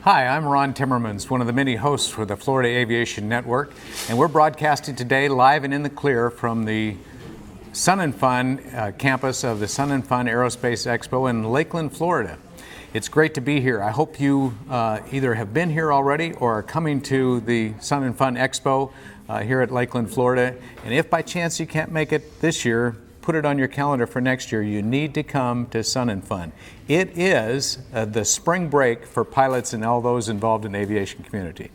Hi, I'm Ron Timmermans, one of the many hosts for the Florida Aviation Network, and we're broadcasting today live and in the clear from the Sun and Fun campus of the Sun and Fun Aerospace Expo in Lakeland, Florida. It's great to be here. I hope you either have been here already or are coming to the Sun and Fun Expo here at Lakeland, Florida. And if by chance you can't make it this year, put it on your calendar for next year. You need to come to Sun and Fun. It is the spring break for pilots and all those involved in the aviation community.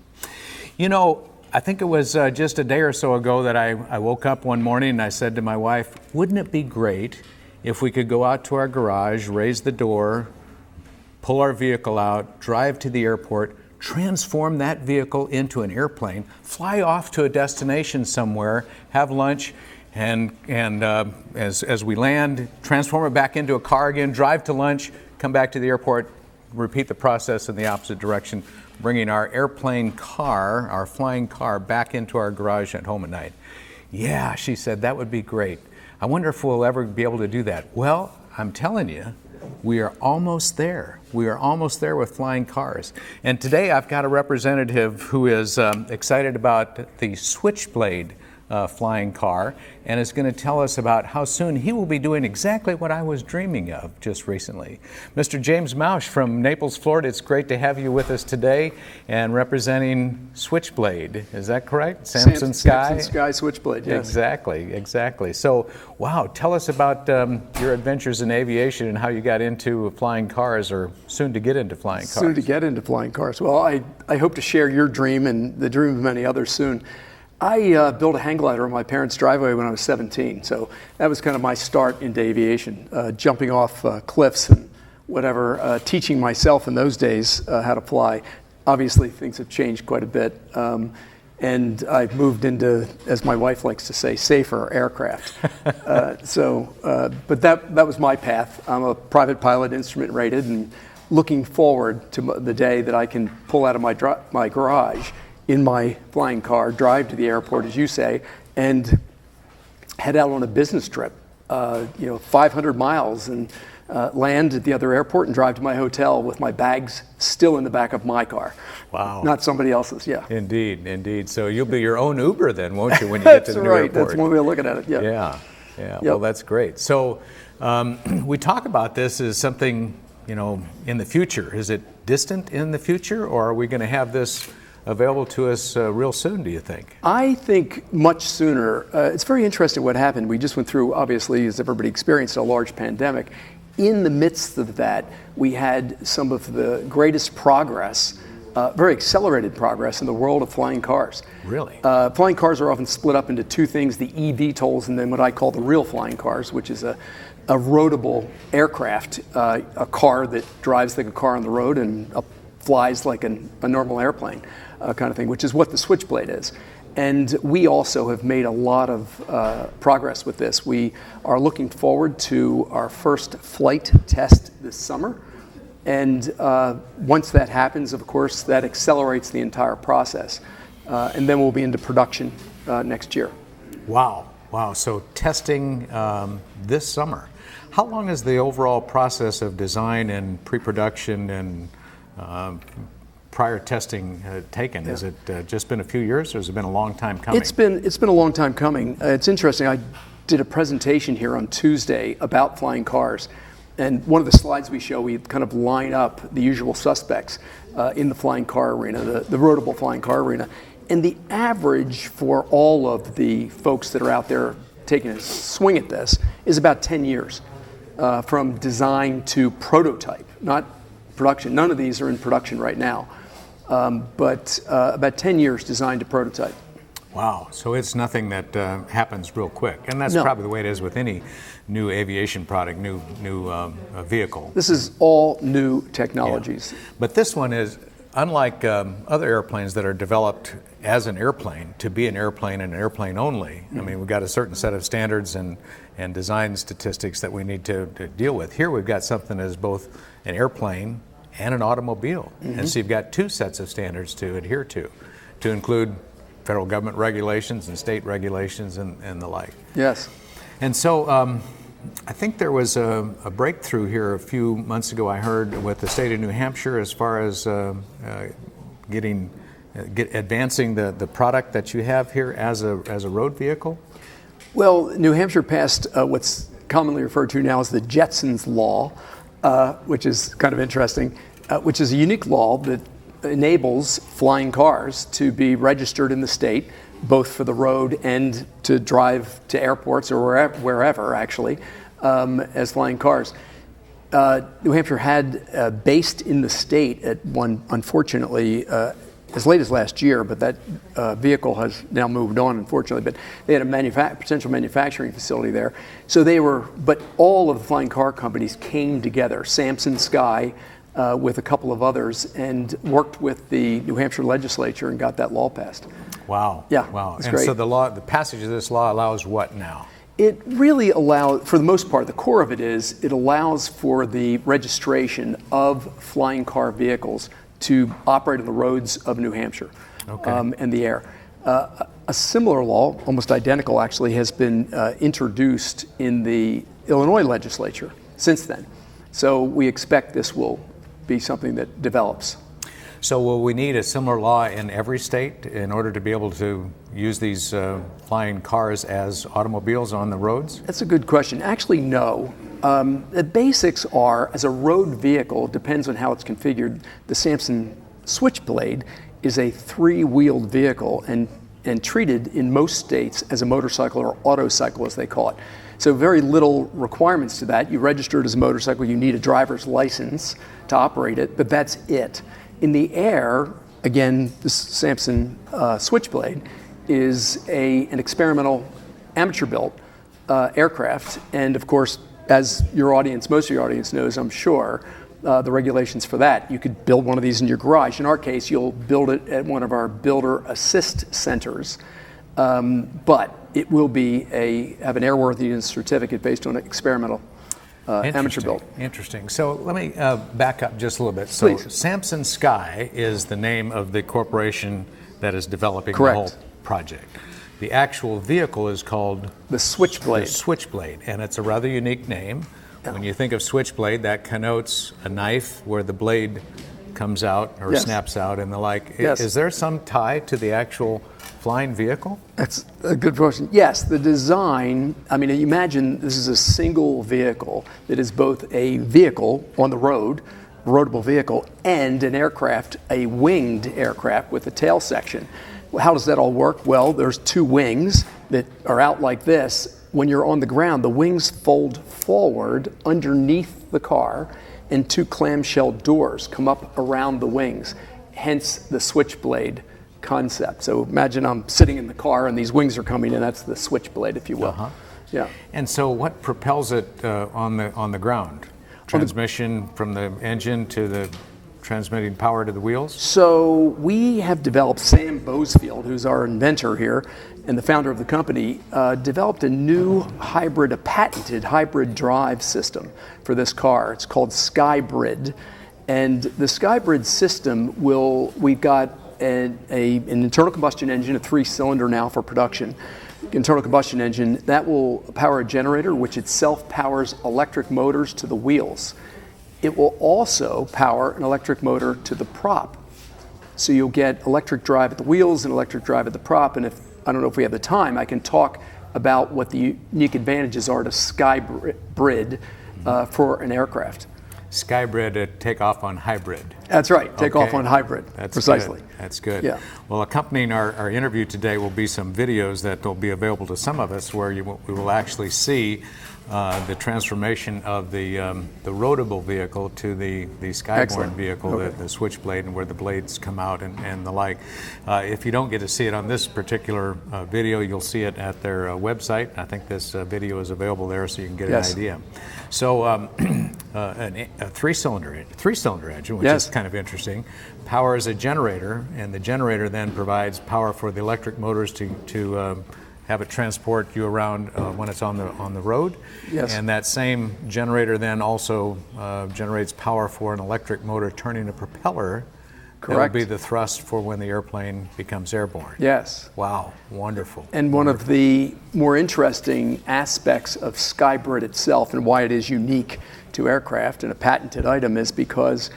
You know, I think it was just a day or so ago that I woke up one morning and I said to my wife, wouldn't it be great if we could go out to our garage, raise the door, pull our vehicle out, drive to the airport, transform that vehicle into an airplane, fly off to a destination somewhere, have lunch, and as we land, transform it back into a car again, drive to lunch, come back to the airport, repeat the process in the opposite direction, bringing our airplane car, our flying car, back into our garage at home at night. Yeah, she said, that would be great. I wonder if we'll ever be able to do that. Well, I'm telling you, we are almost there. We are almost there with flying cars. And today I've got a representative who is excited about the Switchblade flying car, and is going to tell us about how soon he will be doing exactly what I was dreaming of just recently. Mr. James Mauch from Naples, Florida, it's great to have you with us today and representing Switchblade. Is that correct? Samson Sky? Samson Sky Switchblade, yes. Exactly. So, wow, tell us about your adventures in aviation and how you got into flying cars, or soon to get into flying cars. Soon to get into flying cars. Well, I hope to share your dream and the dream of many others soon. I built a hang glider on my parents' driveway when I was 17, so that was kind of my start into aviation, jumping off cliffs and whatever, teaching myself in those days how to fly. Obviously, things have changed quite a bit, and I've moved into, as my wife likes to say, safer aircraft. But that was my path. I'm a private pilot, instrument rated, and looking forward to the day that I can pull out of my garage in my flying car, drive to the airport, as you say, and head out on a business trip, 500 miles, and land at the other airport and drive to my hotel with my bags still in the back of my car. Wow. Not somebody else's, yeah. Indeed. So you'll be your own Uber then, won't you, when you get to the new airport? That's one way of looking at it, yeah. Yeah. Yep. Well, that's great. So we talk about this as something, in the future. Is it distant in the future, or are we going to have this available to us real soon, do you think? I think much sooner. It's very interesting what happened. We just went through, obviously, as everybody experienced, a large pandemic. In the midst of that, we had some of the greatest progress, very accelerated progress in the world of flying cars. Really? Flying cars are often split up into two things, the eVTOLs and then what I call the real flying cars, which is a roadable aircraft, a car that drives like a car on the road and flies like a normal airplane. Kind of thing, which is what the Switchblade is. And we also have made a lot of progress with this. We are looking forward to our first flight test this summer. And once that happens, of course, that accelerates the entire process. And then we'll be into production next year. Wow. So testing this summer. How long is the overall process of design and pre-production and prior testing taken? Yeah. Has it just been a few years, or has it been a long time coming? It's been a long time coming. It's interesting. I did a presentation here on Tuesday about flying cars, and one of the slides we show, we kind of line up the usual suspects in the flying car arena, the roadable flying car arena, and the average for all of the folks that are out there taking a swing at this is about 10 years from design to prototype, not production. None of these are in production right now. But about 10 years design to prototype. Wow, so it's nothing that happens real quick, and that's No. probably the way it is with any new aviation product, new vehicle. This is all new technologies. Yeah. But this one is, unlike other airplanes that are developed as an airplane, to be an airplane and an airplane only. I mean, we've got a certain set of standards and design statistics that we need to deal with. Here we've got something that is both an airplane and an automobile. And so you've got two sets of standards to adhere to include federal government regulations and state regulations and the like. Yes. And so I think there was a breakthrough here a few months ago, I heard, with the state of New Hampshire as far as advancing the product that you have here as a road vehicle. Well, New Hampshire passed what's commonly referred to now as the Jetsons Law, which is kind of interesting, which is a unique law that enables flying cars to be registered in the state, both for the road and to drive to airports or wherever actually, as flying cars. New Hampshire had based in the state at one, unfortunately, as late as last year, but that vehicle has now moved on, unfortunately. But they had a potential manufacturing facility there. So but all of the flying car companies came together, Samson, Sky, with a couple of others, and worked with the New Hampshire legislature and got that law passed. Wow. Yeah. Wow. It's And great. so the passage of this law allows what now? It really allows, for the most part, the core of it is, it allows for the registration of flying car vehicles to operate on the roads of New Hampshire and the air. A similar law, almost identical actually, has been introduced in the Illinois legislature since then. So we expect this will be something that develops. So will we need a similar law in every state in order to be able to use these flying cars as automobiles on the roads? That's a good question. Actually, no. The basics are, as a road vehicle, depends on how it's configured. The Samson switchblade is a three-wheeled vehicle and treated in most states as a motorcycle or autocycle, as they call it. So very little requirements to that. You register it as a motorcycle, you need a driver's license to operate it, but that's it. In the air, again, the Samson switchblade is an experimental amateur-built aircraft, and of course, as most of your audience knows, I'm sure, the regulations for that, you could build one of these in your garage. In our case, you'll build it at one of our builder assist centers, but it will have an airworthiness certificate based on an experimental amateur built. Interesting. So let me back up just a little bit. So Please. Samson Sky is the name of the corporation that is developing Correct. the whole project. The actual vehicle is called The switchblade. the Switchblade, and it's a rather unique name. Yeah. When you think of switchblade, that connotes a knife where the blade comes out or Yes. snaps out and the like. Yes. Is there some tie to the actual flying vehicle? That's a good question. Yes, the design, I mean, imagine this is a single vehicle that is both a vehicle on the road, roadable vehicle, and an aircraft, a winged aircraft with a tail section. How does that all work? Well, there's two wings that are out like this. When you're on the ground, the wings fold forward underneath the car, and two clamshell doors come up around the wings, hence the switchblade concept. So imagine I'm sitting in the car and these wings are coming in, that's the switchblade, if you will. Yeah. And so what propels it on the ground? Transmission from the engine to the transmitting power to the wheels? So we have developed, Sam Boesfield, who's our inventor here and the founder of the company, developed a patented hybrid drive system for this car. It's called skybridge. And the skybridge system we've got an internal combustion engine, a 3-cylinder now for production, internal combustion engine, that will power a generator, which itself powers electric motors to the wheels. It will also power an electric motor to the prop. So you'll get electric drive at the wheels and electric drive at the prop. And I don't know if we have the time, I can talk about what the unique advantages are to skybridge for an aircraft. skybridge takeoff on hybrid. That's right, takeoff Okay. on hybrid, That's precisely. Good. That's good. Yeah. Well, accompanying our interview today will be some videos that will be available to some of us where we will actually see the transformation of the roadable vehicle to the skyborne Excellent. vehicle, Okay. the switchblade, and where the blades come out and the like. If you don't get to see it on this particular video, you'll see it at their website. I think this video is available there, so you can get Yes. an idea. So a three-cylinder engine, which Yes. is kind of interesting, powers a generator, and the generator then provides power for the electric motors to have it transport you around when it's on the road. Yes. And that same generator then also generates power for an electric motor turning a propeller. Correct. That would be the thrust for when the airplane becomes airborne. Yes. Wow, wonderful. And one of the more interesting aspects of skybridge itself and why it is unique to aircraft and a patented item is because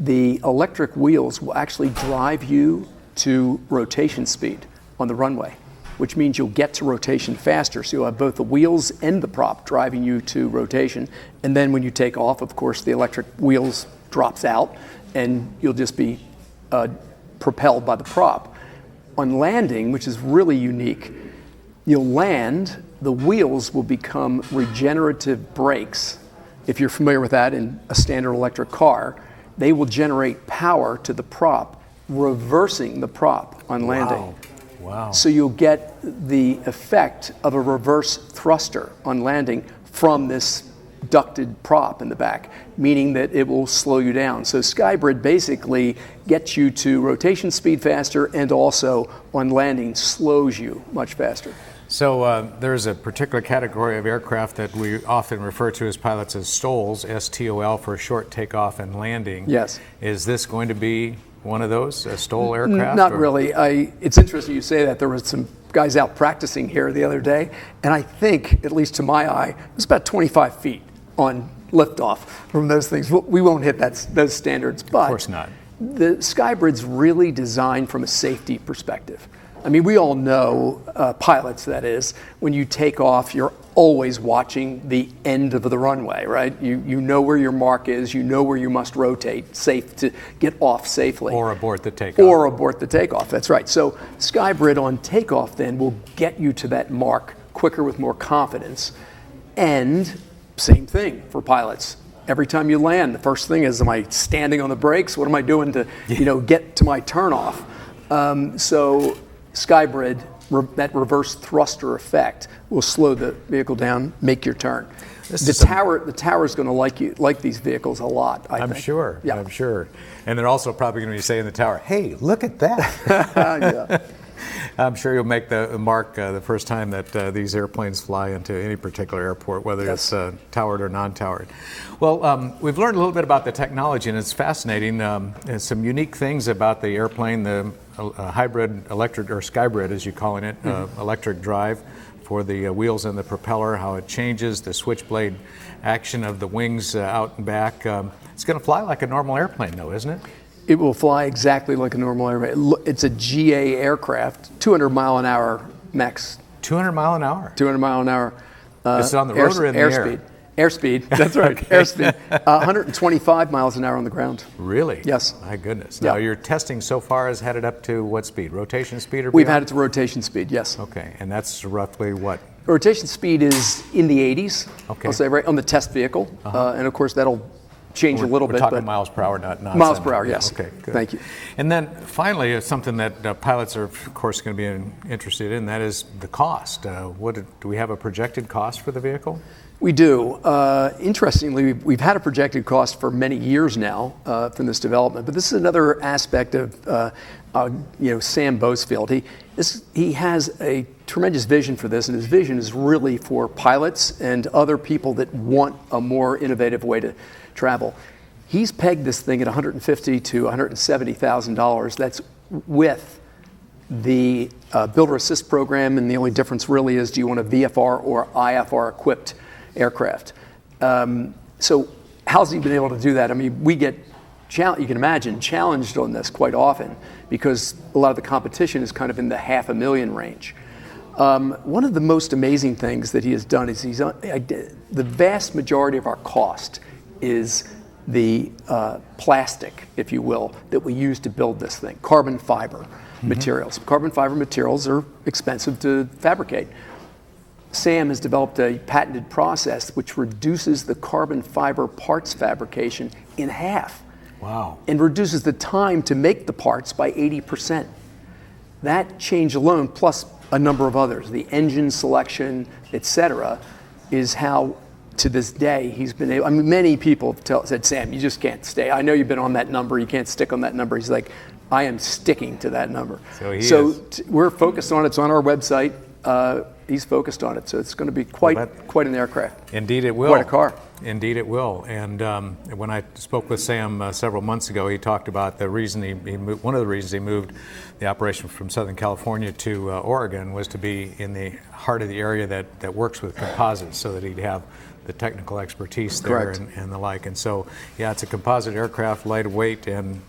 the electric wheels will actually drive you to rotation speed on the runway, which means you'll get to rotation faster. So you'll have both the wheels and the prop driving you to rotation. And then when you take off, of course, the electric wheels drops out and you'll just be propelled by the prop. On landing, which is really unique, you'll land, the wheels will become regenerative brakes. If you're familiar with that in a standard electric car, they will generate power to the prop, reversing the prop on landing. Wow. So you'll get the effect of a reverse thruster on landing from this ducted prop in the back, meaning that it will slow you down. So skybridge basically gets you to rotation speed faster and also on landing slows you much faster. So there's a particular category of aircraft that we often refer to as pilots as STOLs, S-T-O-L, for short takeoff and landing. Yes. Is this going to be one of those, a STOL aircraft? Not really. It's interesting you say that. There was some guys out practicing here the other day, and I think, at least to my eye, it was about 25 feet on liftoff from those things. We won't hit those standards, but Of course not. The skybridge is really designed from a safety perspective. I mean, we all know, pilots that is, when you take off, you're always watching the end of the runway, right? You know where your mark is, you know where you must rotate, safe to get off safely. Or abort the takeoff. Or abort the takeoff, that's right. So skybridge on takeoff then will get you to that mark quicker with more confidence. And same thing for pilots. Every time you land, the first thing is, am I standing on the brakes? What am I doing to get to my turnoff? So skybridge, that reverse thruster effect will slow the vehicle down, make your turn. The tower is going to like these vehicles a lot, I think. I'm sure. Yeah. I'm sure. And they're also probably going to be saying in the tower, "Hey, look at that." Yeah. I'm sure you'll make the mark the first time that these airplanes fly into any particular airport, whether Yes. it's towered or non-towered. Well, we've learned a little bit about the technology, and it's fascinating. There's some unique things about the airplane, the hybrid electric, or skybridge as you're calling it, electric drive for the wheels and the propeller, how it changes, the switchblade action of the wings out and back. It's going to fly like a normal airplane, though, isn't it? It will fly exactly like a normal airplane. It's a GA aircraft, 200 mile an hour max. 200 mile an hour. 200 mile an hour. This is on the road or in the air? Airspeed. Airspeed, that's right, airspeed. 125 miles an hour on the ground. Really? Yes. My goodness. Yeah. Now, your testing so far has had it up to what speed? Rotation speed or We've beyond? had it to rotation speed, yes. Okay, and that's roughly what? Rotation speed is in the 80s, Okay. I'll say, right on the test vehicle. And of course, that'll change a little We're bit. talking but miles per hour, not knots. Miles per hour, yes. Okay, good. Thank you. And then finally, something that pilots are, of course, going to be interested in, that is the cost. Do we have a projected cost for the vehicle? We do. Interestingly, we've had a projected cost for many years now from this development, but this is another aspect of Sam Boesfield. He has a tremendous vision for this, and his vision is really for pilots and other people that want a more innovative way to travel. He's pegged this thing at $150,000 to $170,000. That's with the Builder Assist program, and the only difference really is, do you want a VFR or IFR equipped aircraft? So how's he been able to do that? I mean, we get, you can imagine, challenged on this quite often because a lot of the competition is kind of in the $500,000 range. One of the most amazing things that he has done is the vast majority of our cost is the plastic, if you will, that we use to build this thing, carbon fiber materials. Carbon fiber materials are expensive to fabricate. Sam has developed a patented process which reduces the carbon fiber parts fabrication in half. Wow. And reduces the time to make the parts by 80%. That change alone, plus a number of others, the engine selection, etc., is how, to this day, he's been able. I mean, many people said, Sam, you just can't stay. I know you've been on that number. You can't stick on that number. He's like, I am sticking to that number. So we're focused on it. It's on our website. He's focused on it. So it's going to be quite an aircraft. Indeed it will. Quite a car. Indeed it will. And when I spoke with Sam several months ago, he talked about the reason he moved, one of the reasons he moved the operation from Southern California to Oregon was to be in the heart of the area that works with composites, so that he'd have the technical expertise there and the like. And so, yeah, it's a composite aircraft, lightweight and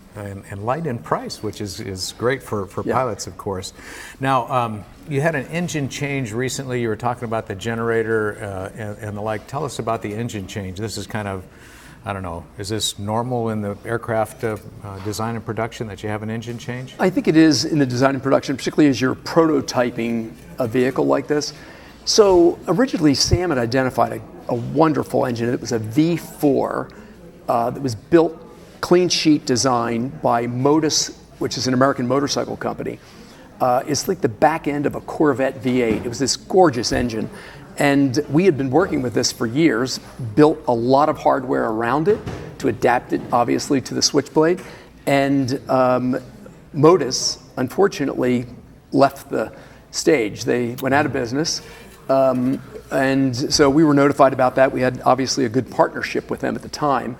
light in price, which is great for pilots, of course. Now, you had an engine change recently. You were talking about the generator and the like. Tell us about the engine change. This is kind of, I don't know, is this normal in the aircraft design and production that you have an engine change? I think it is in the design and production, particularly as you're prototyping a vehicle like this. So originally, Sam had identified a wonderful engine. It was a V4 that was built clean sheet design by Modus, which is an American motorcycle company. It's like the back end of a Corvette V8. It was this gorgeous engine. And we had been working with this for years, built a lot of hardware around it to adapt it, obviously, to the Switchblade. And Modus, unfortunately, left the stage. They went out of business. And so we were notified about that. We had obviously a good partnership with them at the time.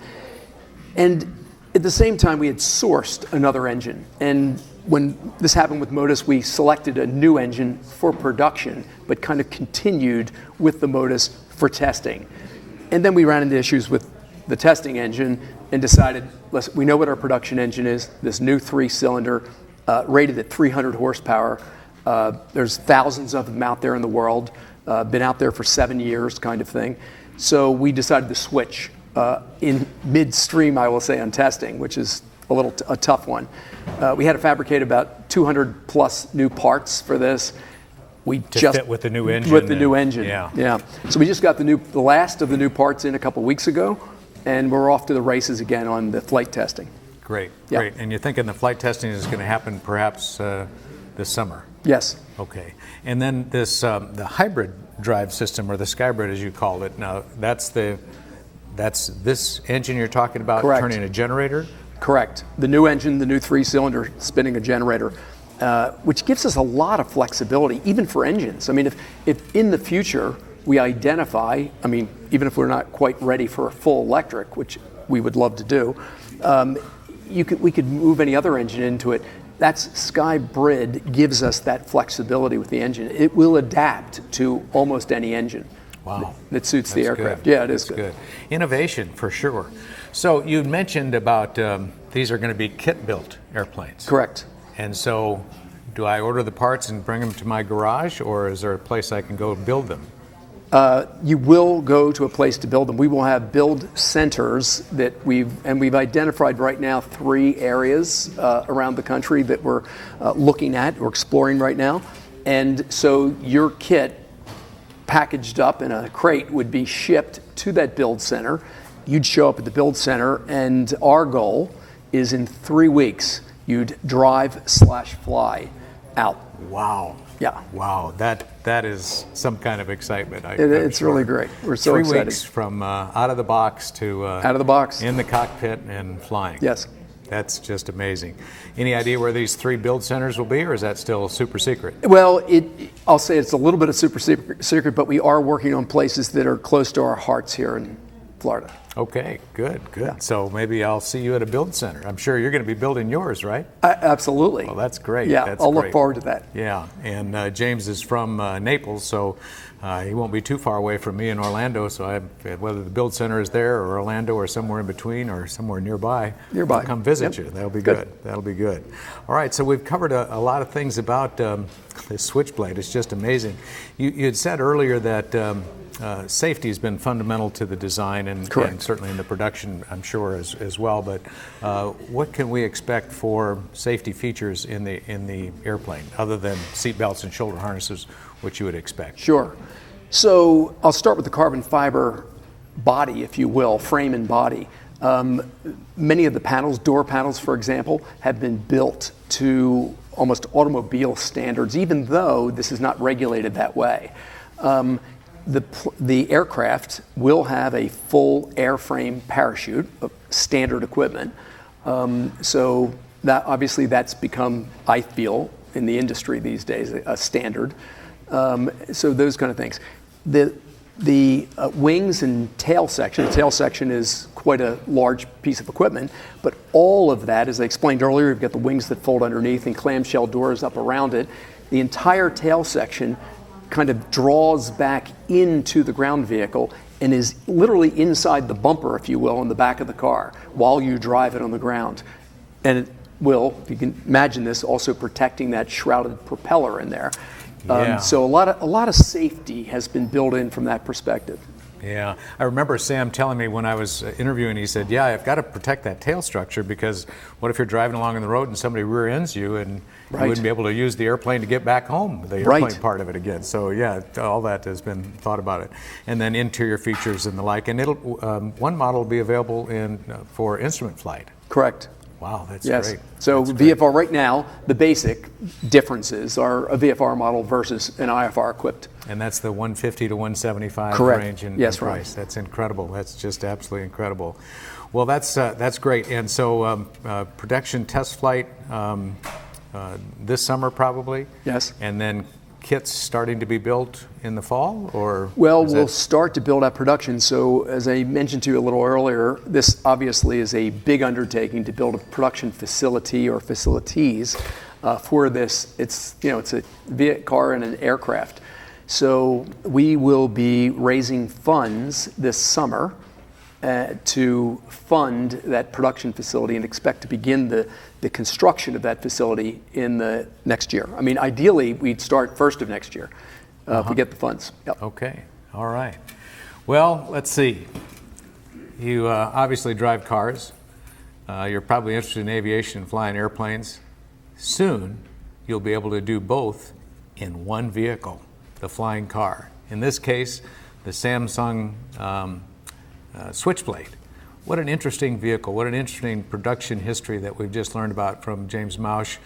And at the same time, we had sourced another engine. And when this happened with Modus, we selected a new engine for production, but kind of continued with the Modus for testing. And then we ran into issues with the testing engine and decided, we know what our production engine is, this new 3-cylinder, rated at 300 horsepower. There's thousands of them out there in the world, been out there for 7 years kind of thing. So we decided to switch in midstream, I will say, on testing, which is a tough one. We had to fabricate about 200 plus new parts for this. Fit with the new engine. With the new engine, yeah. So we just got the last of the new parts in a couple weeks ago, and we're off to the races again on the flight testing. Great. And you're thinking the flight testing is going to happen perhaps this summer? Yes. Okay. And then this the hybrid drive system, or the skybridge as you call it. Now that's this engine you're talking about. Correct. Turning a generator? Correct. The new engine, the new 3-cylinder spinning a generator, which gives us a lot of flexibility, even for engines. I mean, if in the future we identify, I mean, even if we're not quite ready for a full electric, which we would love to do, we could move any other engine into it. That's skybridge gives us that flexibility with the engine. It will adapt to almost any engine. Wow. That suits the aircraft. Good. Yeah, it is good. Innovation, for sure. So you mentioned about these are going to be kit-built airplanes. Correct. And so do I order the parts and bring them to my garage, or is there a place I can go build them? You will go to a place to build them. We will have build centers that we've identified right now 3 areas around the country that we're looking at or exploring right now. And so your kit, packaged up in a crate, would be shipped to that build center. You'd show up at the build center, and our goal is in 3 weeks, you'd drive/fly out. Wow. Yeah. Wow. That is some kind of excitement. It's really great. We're so excited. 3 weeks from out of the box to out of the box, in the cockpit and flying. Yes. That's just amazing. Any idea where these 3 build centers will be, or is that still super secret? Well, I'll say it's a little bit of super secret, but we are working on places that are close to our hearts here in Florida. Okay, good. Yeah. So maybe I'll see you at a build center. I'm sure you're going to be building yours, right? Absolutely. Well, that's great. Yeah, I'll look forward to that. Yeah, and James is from Naples, so he won't be too far away from me in Orlando. So whether the build center is there or Orlando or somewhere in between or somewhere nearby, I'll come visit you. That'll be good. That'll be good. All right, so we've covered a lot of things about this Switchblade. It's just amazing. You had said earlier that safety has been fundamental to the design and certainly in the production, I'm sure, as well. But what can we expect for safety features in the airplane, other than seat belts and shoulder harnesses, which you would expect? Sure. So I'll start with the carbon fiber body, if you will, frame and body. Many of the panels, door panels, for example, have been built to almost automobile standards, even though this is not regulated that way. The aircraft will have a full airframe parachute, standard equipment. So that obviously that's become, I feel, in the industry these days, a standard. So those kind of things. The wings and tail section, the tail section is quite a large piece of equipment, but all of that, as I explained earlier, you've got the wings that fold underneath and clamshell doors up around it. The entire tail section kind of draws back into the ground vehicle and is literally inside the bumper, if you will, in the back of the car while you drive it on the ground. And it will, if you can imagine this, also protecting that shrouded propeller in there. So a lot of safety has been built in from that perspective. Yeah, I remember Sam telling me when I was interviewing, he said, yeah, I've got to protect that tail structure, because what if you're driving along on the road and somebody rear ends you and you wouldn't be able to use the airplane to get back home, the airplane part of it again. So yeah, all that has been thought about it. And then interior features and the like. And it'll one model will be available for instrument flight. Correct. Wow, that's great. So that's VFR great. Right now, the basic differences are a VFR model versus an IFR equipped. And that's the 150 to 175 range in price. Right. That's incredible. That's just absolutely incredible. Well, that's great. And so production test flight this summer probably? Yes. And then kits starting to be built in the fall, or? Well, we'll start to build out production. So as I mentioned to you a little earlier, this obviously is a big undertaking to build a production facility or facilities for this. It's a car and an aircraft. So we will be raising funds this summer to fund that production facility and expect to begin the construction of that facility in the next year. I mean, ideally, we'd start first of next year if we get the funds. Yep. Okay, all right. Well, let's see. You obviously drive cars. You're probably interested in aviation and flying airplanes. Soon, you'll be able to do both in one vehicle, the flying car. In this case, the Samsung Switchblade. What an interesting vehicle. What an interesting production history that we've just learned about from James Mauch,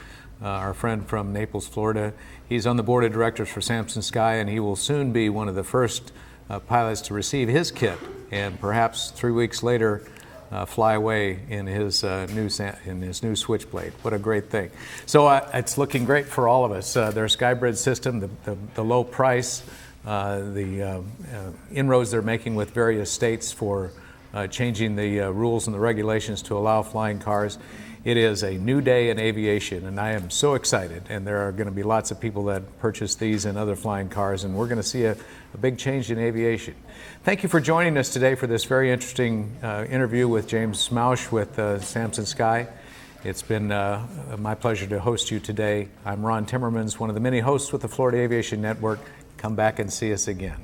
our friend from Naples, Florida. He's on the board of directors for Samson Sky, and he will soon be one of the first pilots to receive his kit, and perhaps 3 weeks later fly away in his new Switchblade. What a great thing. So it's looking great for all of us. Their skybridge system, the low price, the inroads they're making with various states for changing the rules and the regulations to allow flying cars. It is a new day in aviation, and I am so excited. And there are going to be lots of people that purchase these and other flying cars, and we're going to see a big change in aviation. Thank you for joining us today for this very interesting interview with James Mauch with Samson Sky. It's been my pleasure to host you today. I'm Ron Timmermans, one of the many hosts with the Florida Aviation Network. Come back and see us again.